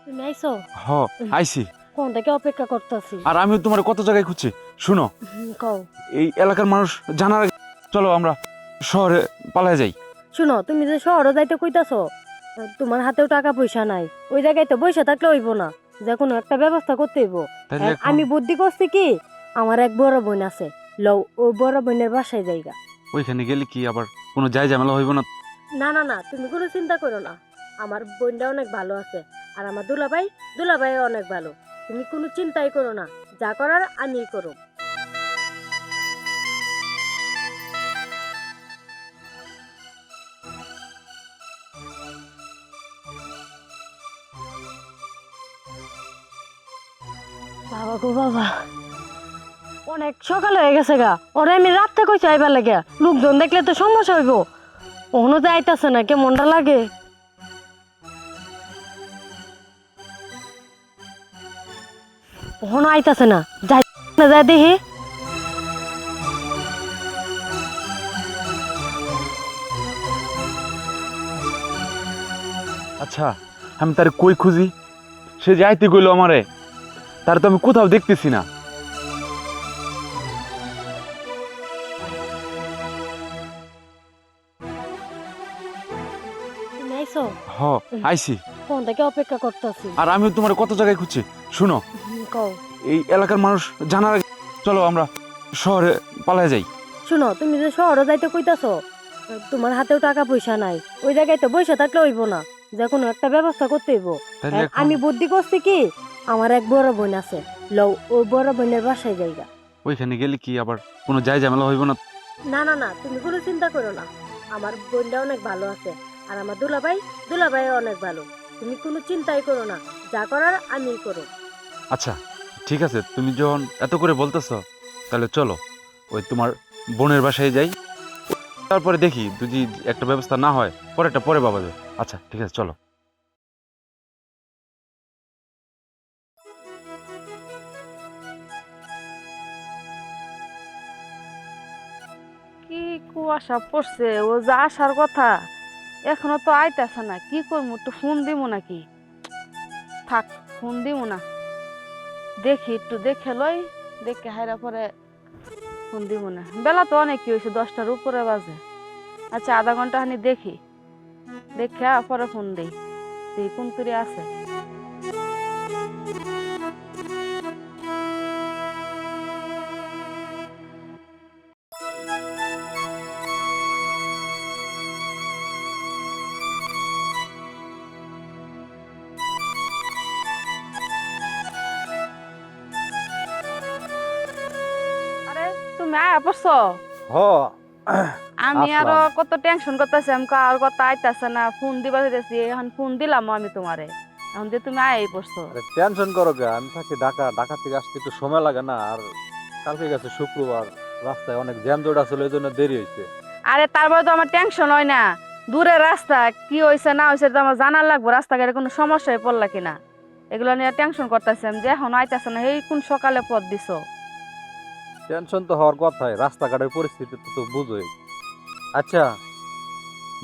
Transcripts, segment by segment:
তুমি আইছো? হ আইছি। কোন থেকে অপেক্ষা করতেছি। আর আমি তোমার কত জায়গায় খুঁজছি। শুনো, কও। এই এলাকার মানুষ জানার আগে চলো আমরা শহরে পালাই যাই। শুনো, তুমি যে শহরে যাইতে কইতাছো, তোমার হাতেও টাকা পয়সা নাই। ওই জায়গায় তো পয়সা থাকলে হইব না, যে কোনো একটা ব্যবস্থা করতে হইব। তাহলে এখন আমি বুদ্ধি করছি কি, আমার এক বড় বোন আছে, লও ওই বড় বোনের বাসায় যাইগা। ওইখানে গেলে কি আবার কোনো যাই ঝামেলা হইব না? না না না, তুমি কোনো চিন্তা করো না। আমার বোনটা অনেক ভালো আছে, আর আমার দুলাভাই দুলাভাই অনেক ভালো। তুমি কোনো চিন্তাই করো না, যা করার আমিই করো। বাবা গো বাবা, অনেক সকাল হয়ে গেছে গা। ওরে আমি রাত্রে কইছি আইবার লাগে, লোকজন দেখলে তো সমস্যা হইব। ওহনো যে আইতাছে না, কেমনটা লাগে। ওহনো আইতাছে না, যাই না, যাই দেখি। আচ্ছা, আমি তার কই খুঁজি? সে যাইতে কইলো আমারে, তার তো আমি কোথাও দেখতেছি না। তুমি আইছো? হ আইছি। কোন থেকে অপেক্ষা করতেছি। আর আমি তোমার কত জায়গায় খুঁজছি। শুনো, কও। এই এলাকার মানুষ জানার আগে চলো আমরা শহরে পালাই যাই। শুনো, তুমি যে শহরে যাইতে কইতাছো, তোমার হাতেও টাকা পয়সা নাই। ওই জায়গায় তো পয়সা থাকলে হইব না, যে কোনো একটা ব্যবস্থা করতে হইব। তাহলে এখন আমি বুদ্ধি করছি কি, আমার এক বড় বোন আছে, লও ওই বড় বোনের বাসায় যাইগা। ওইখানে গেলে কি আবার কোনো যাই ঝামেলা হইব না? না না না, তুমি কোনো চিন্তা করো না। আমার বোনটা অনেক ভালো আছে, আর আমার দুলাভাই দুলাভাই অনেক ভালো। তুমি কোনো চিন্তাই করো না, যা করার আমিই করো। আচ্ছা ঠিক আছে, তুমি যখন এত করে বলতেছো তাহলে চলো ওই তোমার বোনের বাসায় যাই। তারপরে দেখি যদি একটা ব্যবস্থা না হয় পরেরটা পরে ভাবা যাবে। আচ্ছা ঠিক আছে চলো। কি কুয়াশা পড়ছে, ও যা আসার কথা এখনো তো আইতাছে না। কি করবো, একটু ফোন দিব নাকি? থাক, ফোন দিব না, দেখি একটু দেখে লই, দেখে হাইরা পরে ফোন দিব না। বেলা তো অনেক কি হয়েছে, 10টার উপরে বাজে। আচ্ছা, আধা ঘন্টা হানি দেখি, দেখে পরে ফোন দিই, দেখি কোন তুরি আছে। আরে, তুমি আয়া পড়ছো? হ আমি আরো আসলাম। কত টেনশন করতেছি, আমি আর কথা আইতাছে না, ফোন দিবা দিতেছি, এখন ফোন দিলাম আমি তোমারে, এখন যে তুমি আয়াই পড়ছো। আরে টেনশন করো কে? আমি থাকি ঢাকা, ঢাকা থেকে আসতে একটু সময় লাগে না। আর কালকে গেছে শুক্রবার, রাস্তায় অনেক জ্যাম জট আসলে এই জন্য দেরি হয়েছে। আরে তারপরে তো আমার টেনশন হয় না, দূরের রাস্তা, কি হয়েছে না হয়েছে তো আমার জানার লাগবো, রাস্তাঘাটে কোনো সমস্যায় পড়লা কিনা, এগুলো নিয়ে টেনশন করতেছি আমি, যে এখন আইতাছে না, এই কোন সকালে পথ দিছো। টেনশন তো হওয়ার কথাই, রাস্তাঘাটের পরিস্থিতি তো বুঝোই। আচ্ছা,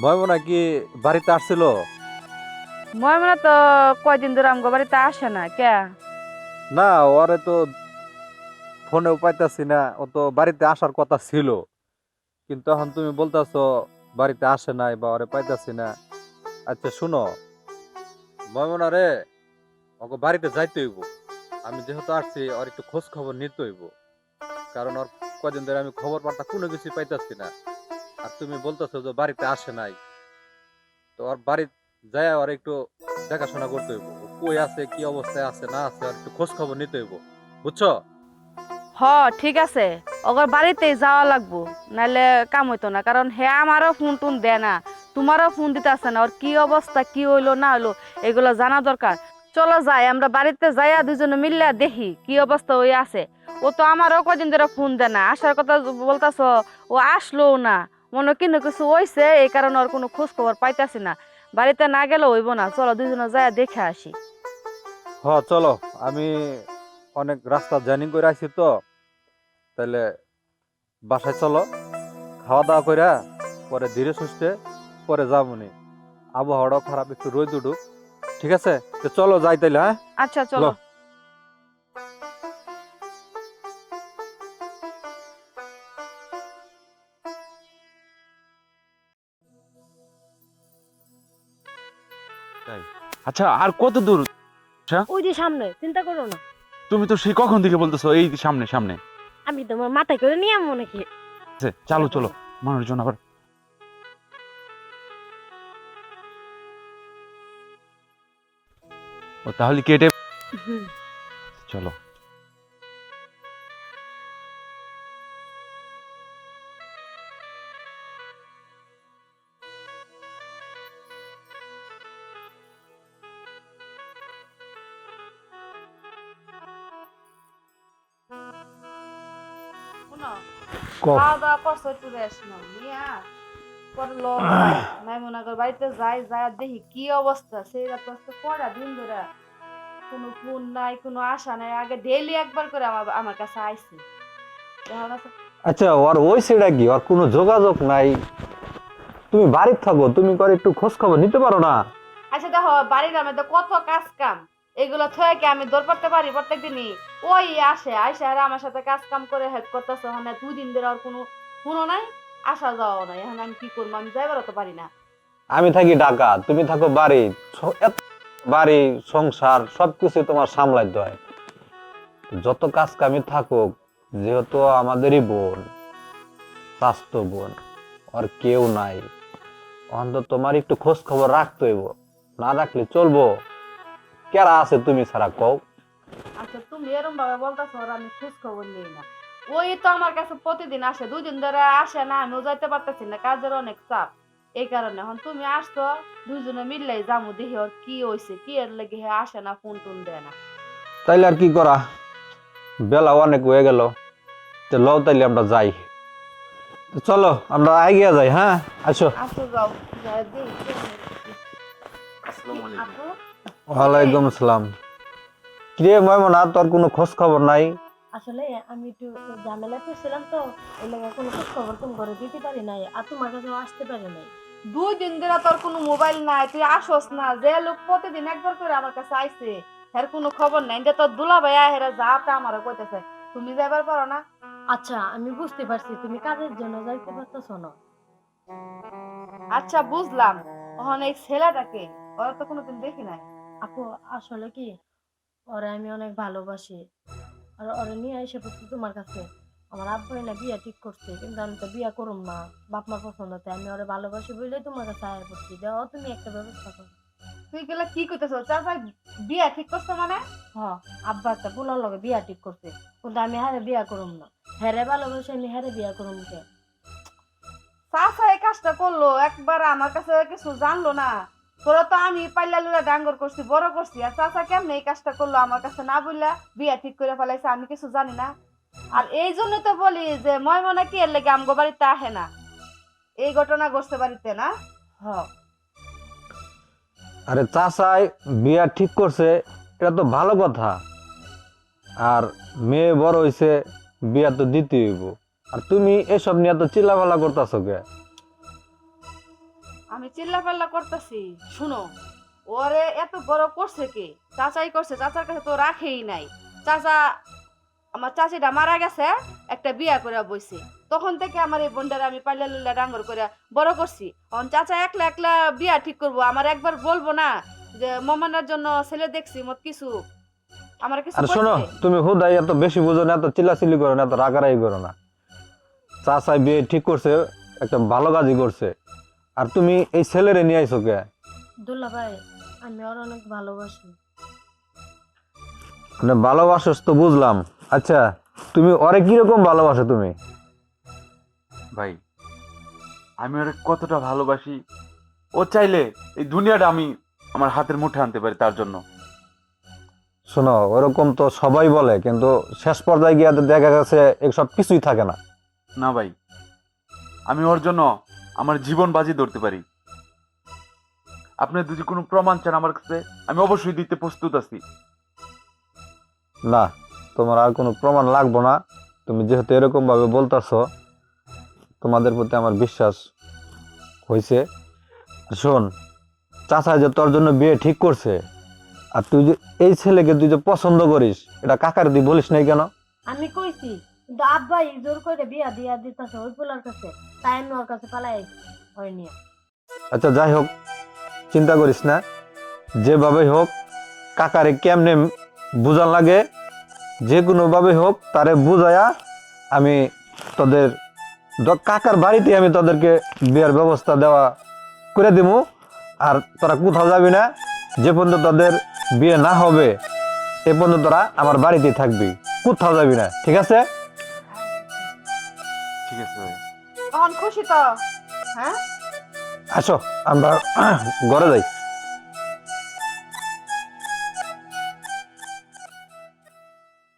ময়মনা কি বাড়িতে আসছিল? ময়মনা তো কয়দিন ধরে আমগো বাড়িতে আসে না কে? না, ওরে তো ফোনেও পাইতাছি না। ও তো বাড়িতে আসার কথা ছিল, কিন্তু এখন তুমি বলতাছো বাড়িতে আসে নাই বা ওরে পাইতাছি না। আচ্ছা শুনো, ময়মনা রে, ওকে বাড়িতে যাইতে হইব। আমি যেহেতু আসছি, ওর একটু খোঁজ খবর নিতে হইব, কারণ ওর কদিন ধরে আমি খবর বার্তা কোনো কিছু পাইতাছি না। আর তুমি বলতেছো যে বাড়িতে আসে নাই, তো ওর বাড়ি যায় ওর একটু দেখাশোনা করতে হইব। ও কই আছে, কি অবস্থায় আছে না আছে, আর একটু খোঁজ খবর নিতে হইব, বুঝছো? হ, ঠিক আছে, ওগর বাড়িতেই যাওয়া লাগবো, নাহলে কাম হইতো না, কারণ হে আমারও ফোন টোন দেয় না, তোমারও ফোন দিতে আসে না, ওর কি অবস্থা কি হইলো না হইলো এগুলো জানা দরকার। চলো যাই, আমরা বাড়িতে যাইয়া দুজনে মিললে দেখি কি অবস্থা হয়ে আছে। ও তো আমারও কদিন ধরে ফোন দেয় না, আসার কথা বলতাছ, ও আসলো না, মনে কিনো কিছু হইছে, এই কারণে ওর কোনো খোঁজ খবর পাইতাছি না। বাড়িতে না গেলে হইব না, চলো দুজনে যাইয়া দেখে আসি। চলো, আমি অনেক রাস্তা জার্নি করে আইছি তো, তাহলে বাসায় চলো, খাওয়া দাওয়া কইরা পরে ধীরে সুস্থে পরে যাবনি। আবহাওয়াটাও খারাপ, একটু রোদ উঠুক, ঠিক আছে, তো চলো যাই তাইলে, হ্যাঁ? আচ্ছা চলো। লো। তাই আচ্ছা, আর কত দূর? ওই যে সামনে, চিন্তা করো না। তুমি তো সেই কখন থেকে বলতেছো এই সামনে সামনে। আমি তোমার মাথায় করে নিয়ে আমো নাকি? আচ্ছা, চলো চলো, মানুষজন আবার। ও তাহলে কেটে হুম। চলো। শোনো, কও। খাওয়া দাওয়া করছো, একটু রেস্ট নাও নিয়া করলো। মাইমুনাগর বাড়িতে যাই যাই দেখি কি অবস্থা। সেই রাত আজকে কয়টা দিন ধরে কোনো ফোন নাই, কোনো আশা নাই। আগে ডেইলি একবার করে আমার কাছে আইছে। এখন আছে- আচ্ছা, ওর ওই সেটা কি, ওর কোনো যোগাযোগ নাই? তুমি বাড়িতে থাকো, তুমি করে একটু খোঁজ খবর নিতে পারো না? আচ্ছা দেখো, বাড়ির মধ্যে কত কাজ কাম, এগুলো থয়ে কি আমি দৌড় পারতে পারি প্রত্যেক দিনই? ওই আসে আইসা আর আমার সাথে কাজ কাম করে হেল্প করতেছে। মানে 2 দিন ধরে আর কোনো ফোনও নাই, আসা যাওয়াও নাই। এখন আমি কি করবো? আমি যাইবারও তো পারি না। আমি থাকি ঢাকা, তুমি থাকো বাড়ি। বাড়ি সংসার সবকিছু তোমার সামলাইতে হয়। যত কাজ কামি থাকুক, যেহেতু আমাদেরই বোন, স্বাস্থ্য বোন, আর কেউ নাই, অন্তত তোমার একটু খোঁজ খবর রাখতে হইব। না রাখলে চলবো? কেরা আছে তুমি ছাড়া কও? আচ্ছা তুমি এরকম ভাবে বলতেছো আর আমি খোঁজ খবর নেই না। ওই তো আমার কাছে প্রতিদিন আসে, 2 দিন ধরে আসে না, আমিও যাইতে পারতেছি না, কাজের অনেক চাপ। এই কারণে এখন তুমি আসছো, দুইজনে মিললেই যামু, দেখি ওর কি হয়েছে, কি এর লেগে হে আসে না, ফোন টোন দেয় না। তাইলে আর কি করা, বেলা অনেক হয়ে গেল। তো লও তাইলে আমরা যাই। তো চলো আমরা এগিয়ে যাই, হ্যাঁ? আসো। আসো যাও, যাই দেখি। আসসালামু আলাইকুম। আপু ওয়ালাইকুম আসসালাম। কিরে ময়মনা, তোর কোনো খোঁজ খবর নাই? আসলে আমি একটু ঝামেলা পেয়েছিলাম তো, এই লাগে কোনো খোঁজ খবর তুমি ঘরে দিতে পারি নাই, আর তোমার কাছেও আসতে পারি নাই। 2 দিন ধরে তোর কোনো মোবাইল নাই, তুই আসস না। যে লোক প্রতিদিন একবার করে আমার কাছে আইছে, এর কোনো খবর নাই। যে তোর দুলা ভাইয়া হেরা যা তা আমারও কইতেছে, তুমি যাইবার পারো না? আচ্ছা আমি বুঝতে পারছি তুমি কাজের জন্য যাইতে পারতেছো না। আচ্ছা বুঝলাম। ওখানে এই ছেলেটাকে, ওরা তো কোনোদিন দেখি নাই। আপু আসলে কি, ওরে আমি অনেক ভালোবাসি, আর ওরে নিয়ে এসে পড়ছি তোমার কাছে। আমার আব্বু না বিয়া ঠিক করছে, কিন্তু আমি তো বিয়া করুম না, বাপ মার পছন্দতে আমি ওরে ভালোবাসি বলে তোমার কাছে আয়া পড়ছি। দাও তুমি একটা ব্যবস্থা করো। তুই গেলে কি কইতেছ? চাচা বিয়া ঠিক করছে মানে? হ, আব্বা একটা পোলার লগে বিয়া ঠিক করছে, কিন্তু আমি হারে বিয়া করুম না। হ্যারে ভালোবাসি আমি, হ্যারে বিয়া করুম কে? চাচা এই কাজটা করলো, একবার আমার কাছে কিছু জানলো না। তোরা তো আমি পাইলা লুলা ডাঙ্গর করছি, বড় করছি, আর চাচা কেমনে এই কাজটা করলো আমার কাছে না বললা বিয়া ঠিক করে ফেলাইছে, আমি কিছু জানি না। আর এই জন্য তো বলি যে ময়মনা কি এর লেগে আমগো বাড়িতে আহে না। এই ঘটনা ঘটছে বাড়িতে না? হ। আরে চাচাই বিয়া ঠিক করছে, এটা তো ভালো কথা। আর মেয়ে বড় হইছে, বিয়া তো দিতে হইব। আর তুমি এসব নিয়ে তো চিল্লাফাল্লা করতেছো কে? আমি চিল্লা পাল্লা করতেছি, শুনো। ওরে এত বড় করছে কে? চাচাই করছে, চাচার কাছে তো রাখেই নাই। চাচা, আমার চাচিটা মারা গেছে, একটা বিয়া করে বইছে। তখন থেকে আমার এই বোনটারে আমি পাল্লা লুল্লা ডাঙ্গর করে বড় করছি। এখন চাচা একলা একলা বিয়া ঠিক করবো, আমার একবার বলবো না যে মমানার জন্য ছেলে দেখছি মত কিছু? আমার কিছু আর শোনো, কইছে? তুমি হুদাই এত বেশি বুঝো না, এত চিল্লাচিল্লি করো না, এত রাগারাগি করো না। চাচাই বিয়ে ঠিক করছে, একটা ভালো কাজই করছে। আর তুমি এই ছেলেরে নিয়ে আইছো কে? দুলা ভাই, আমি ওর অনেক ভালোবাসি। মানে ভালোবাসো তো বুঝলাম। আচ্ছা, তুমি ওরে কিরকম ভালোবাসো তুমি? ভাই, আমি ওরে কতটা ভালোবাসি, ও চাইলে এই দুনিয়াটা আমি আমার হাতের মুঠে আনতে পারি তার জন্য। শোনো, ওরকম তো সবাই বলে, কিন্তু শেষ পর্যায়ে গিয়ে দেখা গেছে এসব কিছুই থাকে না। না ভাই, আমি ওর জন্য আমার জীবন বাজি ধরতে পারি। আপনার যদি কোনো প্রমাণ চান আমার কাছে, আমি অবশ্যই দিতে প্রস্তুত আছি। না, তোমার আর কোনো প্রমাণ লাগবো না। তুমি যেহেতু এরকম ভাবে বলতেছো, তোমাদের প্রতি আমার বিশ্বাস হয়েছে। শোন, চাচা যে তোর জন্য বিয়ে ঠিক করছে, আর তুই যে এই ছেলেকে তুই যে পছন্দ করিস, এটা কাকার তুই বলিস নাই কেন? আমি কইছি কিন্তু আব্বাই জোর করে বিয়া দিয়া দিতেছে ওই পোলার কাছে, তাই আমি ওর কাছে পালাই হয় নিয়ে। আচ্ছা যাই হোক, চিন্তা করিস না, যেভাবে হোক কাকারে কেমনে বুঝান লাগে, যে কোনোভাবে হোক তারে বুঝায়া আমি তোদের কাকার বাড়িতে আমি তোদেরকে বিয়ের ব্যবস্থা দেওয়া করে দিমু। আর তোরা কোথাও যাবি না, যে পর্যন্ত তোদের বিয়ে না হবে এ পর্যন্ত তোরা আমার বাড়িতেই থাকবি, কোথাও যাবি না, ঠিক আছে? ঠিক আছে ভাই। তখন খুশি তো? হ্যাঁ আসো আমরা ঘরে যাই।